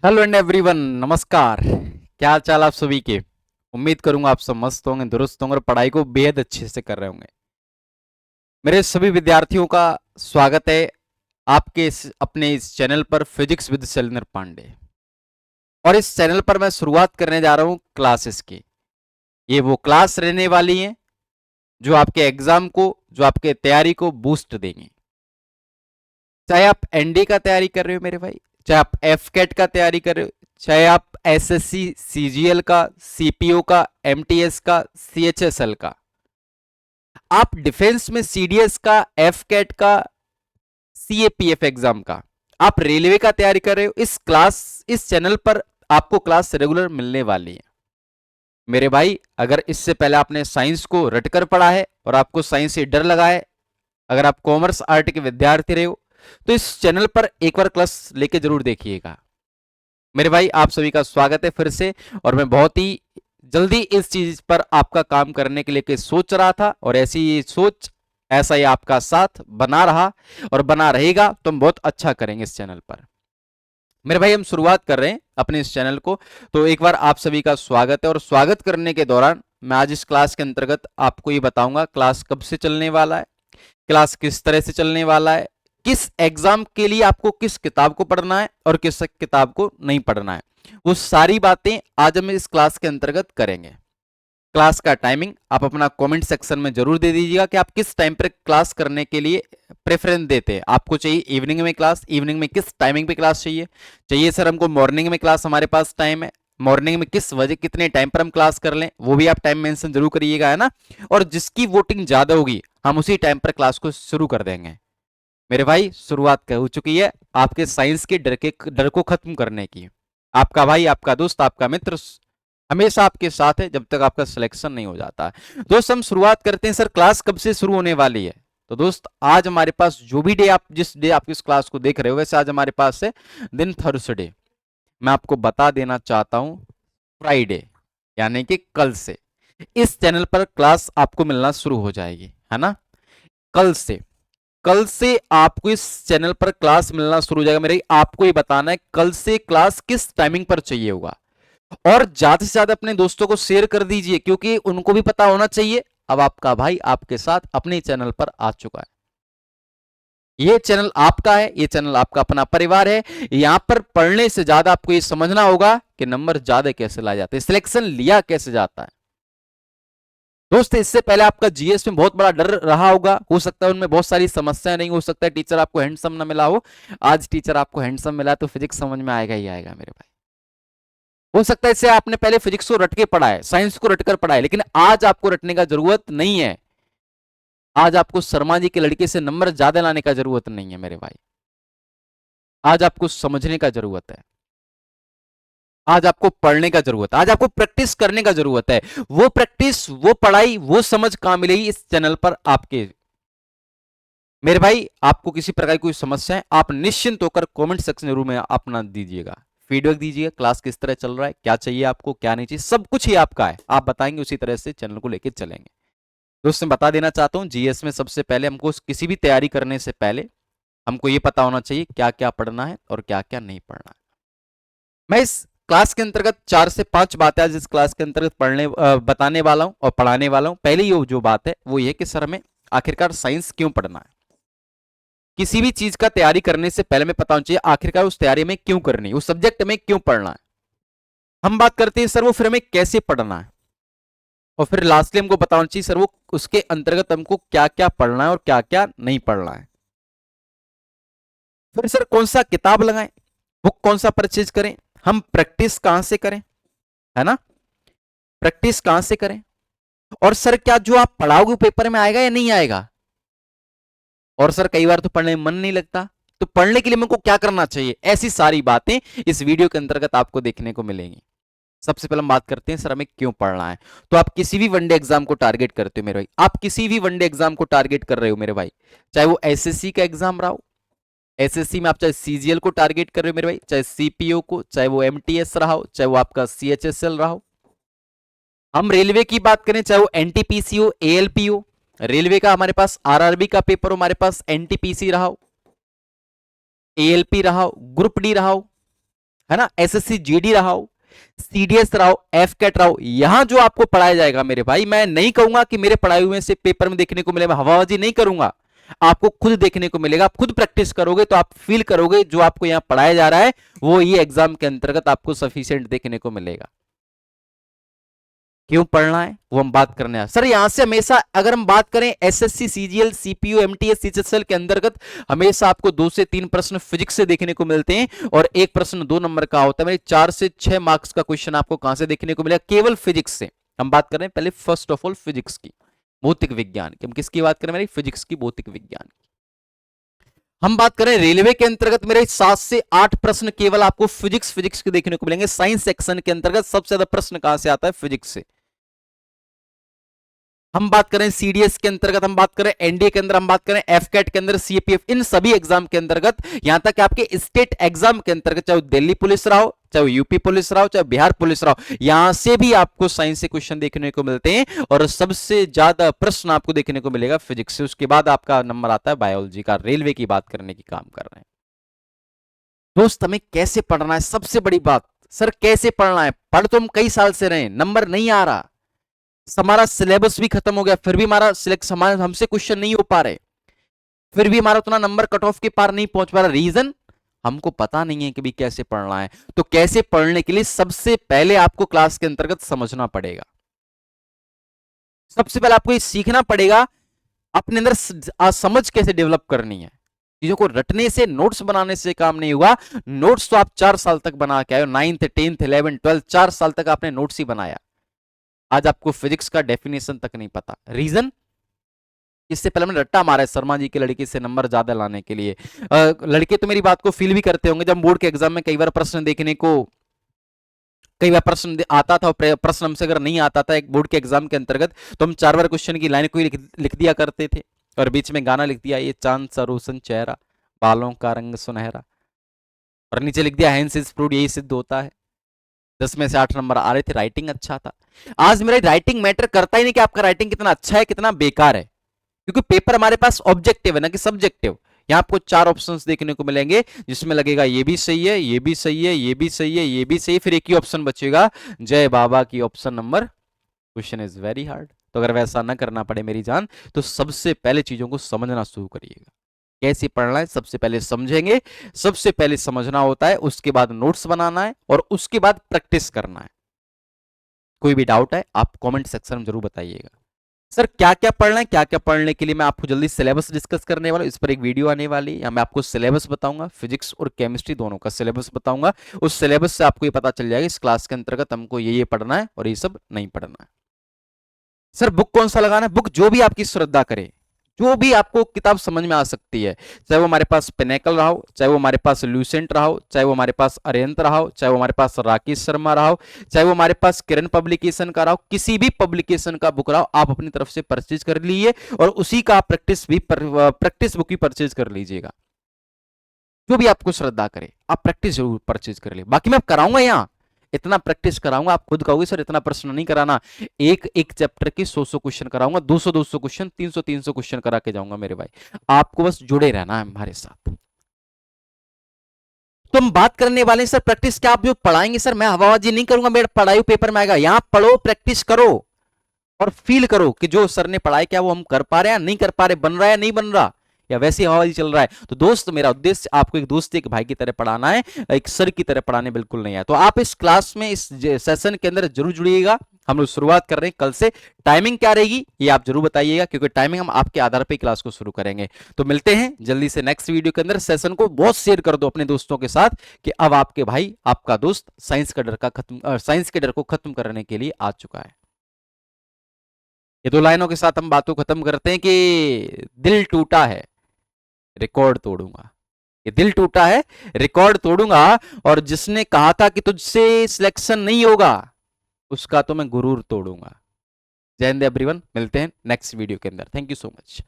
Hello and everyone, नमस्कार। क्या हाल चाल आप सभी के। उम्मीद करूंगा आप सब मस्त होंगे, दुरुस्त होंगे और पढ़ाई को बेहद अच्छे से कर रहे होंगे। मेरे सभी विद्यार्थियों का स्वागत है आपके अपने इस चैनल पर फिजिक्स विद शैलेंद्र पांडे। और इस चैनल पर मैं शुरुआत करने जा रहा हूं क्लासेस की। ये वो क्लास रहने वाली हैं जो आपके एग्जाम को, जो आपके तैयारी को बूस्ट देंगे। चाहे आप एनडी का तैयारी कर रहे हो मेरे भाई, चाहे आप एफ कैट का तैयारी कर रहे हो, चाहे आप एसएससी सीजीएल का, सीपीओ का, एमटीएस का, सीएचएसएल का, आप डिफेंस में सीडीएस का, एफ कैट का, सीएपीएफ एग्जाम का, आप रेलवे का तैयारी कर रहे हो, इस चैनल पर आपको क्लास रेगुलर मिलने वाली है मेरे भाई। अगर इससे पहले आपने साइंस को रटकर पढ़ा है और आपको साइंस से डर लगा है, अगर आप कॉमर्स आर्ट के विद्यार्थी रहे हो, तो इस चैनल पर एक बार क्लास लेके जरूर देखिएगा मेरे भाई। आप सभी का स्वागत है फिर से। और मैं बहुत ही जल्दी इस चीज पर आपका काम करने के लिए सोच रहा था, और ऐसी ये सोच, ऐसा ही आपका साथ बना रहा और बना रहेगा, तो हम बहुत अच्छा करेंगे इस चैनल पर मेरे भाई। हम शुरुआत कर रहे हैं अपने इस चैनल को, तो एक बार आप सभी का स्वागत है। और स्वागत करने के दौरान मैं आज इस क्लास के अंतर्गत आपको ये बताऊंगा क्लास कब से चलने वाला है, क्लास किस तरह से चलने वाला है, किस एग्जाम के लिए आपको किस किताब को पढ़ना है और किस किताब को नहीं पढ़ना है, वो सारी बातें आज हम इस क्लास के अंतर्गत करेंगे। क्लास का टाइमिंग आप अपना कमेंट सेक्शन में जरूर दे दीजिएगा कि आप किस टाइम पर क्लास करने के लिए प्रेफरेंस देते हैं। आपको चाहिए इवनिंग में क्लास, इवनिंग में किस टाइमिंग पे क्लास चाहिए। चाहिए सर हमको मॉर्निंग में क्लास, हमारे पास टाइम है, मॉर्निंग में किस वजह कितने टाइम पर हम क्लास कर लें, वो भी आप टाइम मेंशन जरूर करिएगा, है ना। और जिसकी वोटिंग ज्यादा होगी हम उसी टाइम पर क्लास को शुरू कर देंगे मेरे भाई। शुरुआत हो चुकी है आपके साइंस के डर को खत्म करने की। आपका भाई, आपका दोस्त, आपका मित्र हमेशा आपके साथ है जब तक आपका सिलेक्शन नहीं हो जाता है। दोस्त हम शुरुआत करते हैं, सर क्लास कब से शुरू होने वाली है। तो दोस्त आज हमारे पास जो भी डे, आप जिस डे आप इस क्लास को देख रहे हो, वैसे आज हमारे पास है दिन थर्सडे। मैं आपको बता देना चाहता हूं फ्राइडे, यानी कि कल से इस चैनल पर क्लास आपको मिलना शुरू हो जाएगी, है ना। कल से, कल से आपको इस चैनल पर क्लास मिलना शुरू हो जाएगा मेरे। आपको ये बताना है कल से क्लास किस टाइमिंग पर चाहिए होगा, और ज्यादा से ज्यादा अपने दोस्तों को शेयर कर दीजिए, क्योंकि उनको भी पता होना चाहिए अब आपका भाई आपके साथ अपने चैनल पर आ चुका है। ये चैनल आपका है, ये चैनल आपका अपना परिवार है। यहां पर पढ़ने से ज्यादा आपको ये समझना होगा कि नंबर ज्यादा कैसे लाए जाते हैं, सिलेक्शन लिया कैसे जाता है। दोस्त इससे पहले आपका जीएस में बहुत बड़ा डर रहा होगा, हो सकता है उनमें बहुत सारी समस्याएं, नहीं हो सकता है टीचर आपको हैंडसम ना मिला हो। आज टीचर आपको हैंडसम मिला तो फिजिक्स समझ में आएगा ही आएगा मेरे भाई। हो सकता है इससे आपने पहले फिजिक्स को रट के पढ़ा है, साइंस को रटकर पढ़ा है, लेकिन आज आपको रटने का जरूरत नहीं है। आज आपको शर्मा जी के लड़के से नंबर ज्यादा लाने का जरूरत नहीं है मेरे भाई। आज आपको समझने का जरूरत है, आज आपको पढ़ने का जरूरत है, आज आपको प्रैक्टिस करने का जरूरत है। वो प्रैक्टिस, वो पढ़ाई, वो समझ कहां मिलेगी इस चैनल पर आपके मेरे भाई। आपको किसी प्रकार की कोई समस्या है, आप निश्चिंत होकर कमेंट सेक्शन जरूर में अपना दीजिएगा, फीडबैक दीजिएगा, क्लास किस तरह चल रहा है, क्या चाहिए आपको, क्या नहीं चाहिए, सब कुछ ही आपका है। आप बताएंगे उसी तरह से चैनल को लेकर चलेंगे। दोस्तों बता देना चाहता हूं, जीएस में सबसे पहले हमको किसी भी तैयारी करने से पहले हमको ये पता होना चाहिए क्या क्या पढ़ना है और क्या क्या नहीं पढ़ना है। मैं इस क्लास के अंतर्गत 4 से 5 बातें आज इस क्लास के अंतर्गत बताने वाला हूं और पढ़ाने वाला हूं। पहली जो बात है वो ये कि सर हमें आखिरकार साइंस क्यों पढ़ना है। किसी भी चीज का तैयारी करने से पहले में पता होना चाहिए आखिरकार उस तैयारी में क्यों करनी है, उस सब्जेक्ट में क्यों पढ़ना है। हम बात करते हैं सर वो फिर हमें कैसे पढ़ना है, और फिर लास्टली हमको पता होना चाहिए सर वो उसके अंतर्गत हमको क्या क्या पढ़ना है और क्या क्या नहीं पढ़ना है। फिर सर कौन सा किताब लगाएं, बुक कौन सा परचेज करें, हम प्रैक्टिस कहां से करें, है ना, प्रैक्टिस कहां से करें। और सर क्या जो आप पढ़ाओगे पेपर में आएगा या नहीं आएगा। और सर कई बार तो पढ़ने में मन नहीं लगता, तो पढ़ने के लिए हमको क्या करना चाहिए। ऐसी सारी बातें इस वीडियो के अंतर्गत आपको देखने को मिलेंगी। सबसे पहले हम बात करते हैं सर हमें क्यों पढ़ना है। तो आप किसी भी वनडे एग्जाम को टारगेट करते हो मेरे भाई, आप किसी भी वनडे एग्जाम को टारगेट कर रहे हो मेरे भाई, चाहे वो एसएससी का एग्जाम रहा हो, एसएससी में आप चाहे सीजीएल को टारगेट कर रहे हो मेरे भाई, चाहे सीपीओ को, चाहे वो एमटीएस रहा हो, चाहे वो आपका सीएचएसएल रहा हो। हम रेलवे की बात करें, चाहे वो एनटीपीसी हो, एएलपी हो, रेलवे का हमारे पास आरआरबी का पेपर हो, हमारे पास एनटीपीसी रहा हो, एएलपी रहा हो, ग्रुप डी रहा हो, है ना, एसएससी जीडी रहा हो, सीडीएस रहा हो, एफकेट रहा हो, यहां जो आपको पढ़ाया जाएगा मेरे भाई, मैं नहीं कहूंगा कि मेरे पढ़ाए हुए से पेपर में देखने को मिले, मैं हवाबाजी नहीं करूंगा, आपको खुद देखने को मिलेगा, आप खुद प्रैक्टिस करोगे तो आप फील करोगे जो आपको यहां पढ़ाया जा रहा है वो ये एग्जाम के अंतर्गत आपको सफिशिएंट देखने को मिलेगा। क्यों पढ़ना है वो हम बात करने हैं सर। यहां से हमेशा अगर हम बात करें SSC CGL CPU MTS CHSL के अंतर्गत हमेशा आपको 2 से 3 प्रश्न फिजिक्स से देखने को मिलते हैं और एक प्रश्न 2 नंबर का होता है। मेरे 4 से 6 मार्क्स का क्वेश्चन आपको कहां से देखने को मिलेगा, केवल फिजिक्स से। हम बात कर रहे हैं पहले फर्स्ट ऑफ ऑल फिजिक्स की, भौतिक विज्ञान की। हम किसकी बात करें मेरी, फिजिक्स की, भौतिक विज्ञान की। हम बात करें रेलवे के अंतर्गत मेरे 7 से 8 प्रश्न केवल आपको फिजिक्स के देखने को मिलेंगे। साइंस सेक्शन के अंतर्गत सबसे ज्यादा प्रश्न कहां से आता है, फिजिक्स से। हम बात करें सीडीएस के अंतर्गत, हम बात करें एनडीए के अंदर, हम बात करें एफकेट के अंदर, सीएपीएफ, इन सभी एग्जाम के अंतर्गत, यहां तक कि आपके स्टेट एग्जाम के अंतर्गत, चाहे दिल्ली पुलिस रहा हो, चाहे यूपी पुलिस रहा हो, चाहे बिहार पुलिस रहा हो, यहां से भी आपको साइंस से क्वेश्चन देखने को मिलते हैं और सबसे ज्यादा प्रश्न आपको देखने को मिलेगा फिजिक्स से। उसके बाद आपका नंबर आता है बायोलॉजी का। रेलवे की बात करने की काम कर रहे हैं दोस्त। हमें कैसे पढ़ना है, सबसे बड़ी बात सर, कैसे पढ़ना है। पढ़ तो हम कई साल से रहे, नंबर नहीं आ रहा, हमारा सिलेबस भी खत्म हो गया, फिर भी हमारा सिलेक्ट, हमसे क्वेश्चन नहीं हो पा रहे, फिर भी हमारा उतना नंबर कट ऑफ के पार नहीं पहुंच पा रहा। रीजन हमको पता नहीं है कि भी कैसे पढ़ना है। तो कैसे पढ़ने के लिए सबसे पहले आपको क्लास के अंतर्गत समझना पड़ेगा, सबसे पहले आपको ये सीखना पड़ेगा अपने अंदर समझ कैसे डेवलप करनी है। चीजों को रटने से, नोट्स बनाने से काम नहीं हुआ। नोट्स तो आप 4 साल तक बना के आए हो, 9th 10th 11th 12th 4 साल तक आपने नोट्स ही बनाया। आज आपको फिजिक्स का डेफिनेशन तक नहीं पता। रीजन, इससे पहले मैंने रट्टा मारा है शर्मा जी की लड़की से नंबर ज्यादा लाने के लिए। लड़के तो मेरी बात को फील भी करते होंगे, जब बोर्ड के एग्जाम में कई बार प्रश्न देखने को, कई बार प्रश्न आता था, प्रश्न हमसे अगर नहीं आता था एक बोर्ड के एग्जाम के अंतर्गत, तो हम 4 बार क्वेश्चन की लाइन को ही लिख दिया करते थे और बीच में गाना लिख दिया, ये चांद सा रोशन चेहरा, बालों का रंग सुनहरा, और नीचे लिख दिया हैंस इज प्रूव्ड, यही सिद्ध होता है। 10 में से 8 नंबर आ रहे थे, राइटिंग अच्छा था। आज मेरा राइटिंग मैटर करता ही नहीं कि आपका राइटिंग कितना अच्छा है कितना बेकार है, क्योंकि पेपर हमारे पास ऑब्जेक्टिव है ना कि सब्जेक्टिव। यहां आपको 4 ऑप्शंस देखने को मिलेंगे जिसमें लगेगा ये भी सही है, ये भी सही है, ये भी सही है, ये भी सही है, फिर एक ही ऑप्शन बचेगा जय बाबा की option number. Question is very hard. तो अगर वैसा ना करना पड़े मेरी जान, तो सबसे पहले चीजों को समझना शुरू करिएगा। कैसे पढ़ना है सबसे पहले समझेंगे, सबसे पहले समझना होता है, उसके बाद नोट्स बनाना है और उसके बाद प्रैक्टिस करना है। कोई भी डाउट है आप कमेंट सेक्शन में जरूर बताइएगा। सर क्या क्या पढ़ना है, क्या क्या पढ़ने के लिए मैं आपको जल्दी सिलेबस डिस्कस करने वाला हूं। इस पर एक वीडियो आने वाली है, मैं आपको सिलेबस बताऊंगा, फिजिक्स और केमिस्ट्री दोनों का सिलेबस बताऊंगा। उस सिलेबस से आपको ये पता चल जाएगा इस क्लास के अंतर्गत हमको ये पढ़ना है और ये सब नहीं पढ़ना है। सर बुक कौन सा लगाना है, बुक जो भी आपकी श्रद्धा करे, जो भी आपको किताब समझ में आ सकती है, चाहे वो हमारे पास पिनेकल रहा हो, चाहे वो हमारे पास ल्यूसेंट रहा हो, चाहे वो हमारे पास अरिहंत रहा हो, चाहे वो हमारे पास राकेश शर्मा रहा हो, चाहे वो हमारे पास किरण पब्लिकेशन का रहा हो, किसी भी पब्लिकेशन का बुक रहा हो, आप अपनी तरफ से परचेज कर लीजिए और उसी का प्रैक्टिस बुक भी परचेज कर लीजिएगा। जो भी आपको श्रद्धा करे आप प्रैक्टिस जरूर परचेज कर ले। बाकी मैं कराऊंगा, यहाँ इतना प्रैक्टिस कराऊंगा, आप खुद कहोगे सर इतना प्रश्न नहीं कराना। एक एक चैप्टर की 100 क्वेश्चन कराऊंगा, 200 क्वेश्चन, 300 क्वेश्चन करा के जाऊंगा मेरे भाई। आपको बस जुड़े रहना है हमारे साथ। तो हम बात करने वाले हैं सर प्रैक्टिस क्या आप जो पढ़ाएंगे सर, मैं हवाबाजी नहीं करूंगा, मेरा पढ़ाई पेपर में आएगा। यहां पढ़ो, प्रैक्टिस करो और फील करो कि जो सर ने पढ़ाया क्या वो हम कर पा रहे हैं, नहीं कर पा रहे, बन रहा है नहीं बन रहा, या वैसे हवाबाजी चल रहा है। तो दोस्त मेरा उद्देश्य आपको एक दोस्त एक भाई की तरह पढ़ाना है, एक सर की तरह पढ़ाने बिल्कुल नहीं है। तो आप इस क्लास में इस सेशन के अंदर जरूर जुड़िएगा। हम लोग शुरुआत कर रहे हैं कल से। टाइमिंग क्या रहेगी ये आप जरूर बताइएगा, क्योंकि टाइमिंग हम आपके आधार पर क्लास को शुरू करेंगे। तो मिलते हैं जल्दी से नेक्स्ट वीडियो के अंदर। सेशन को बहुत शेयर कर दो अपने दोस्तों के साथ कि अब आपके भाई, आपका दोस्त साइंस के डर को खत्म करने के लिए आ चुका है। ये 2 लाइनों के साथ हम बातों खत्म करते हैं कि दिल टूटा है, रिकॉर्ड तोड़ूंगा। ये दिल टूटा है, रिकॉर्ड तोड़ूंगा, और जिसने कहा था कि तुझसे सिलेक्शन नहीं होगा उसका तो मैं गुरूर तोड़ूंगा। जय हिंद एवरीवन, मिलते हैं नेक्स्ट वीडियो के अंदर। Thank you so much.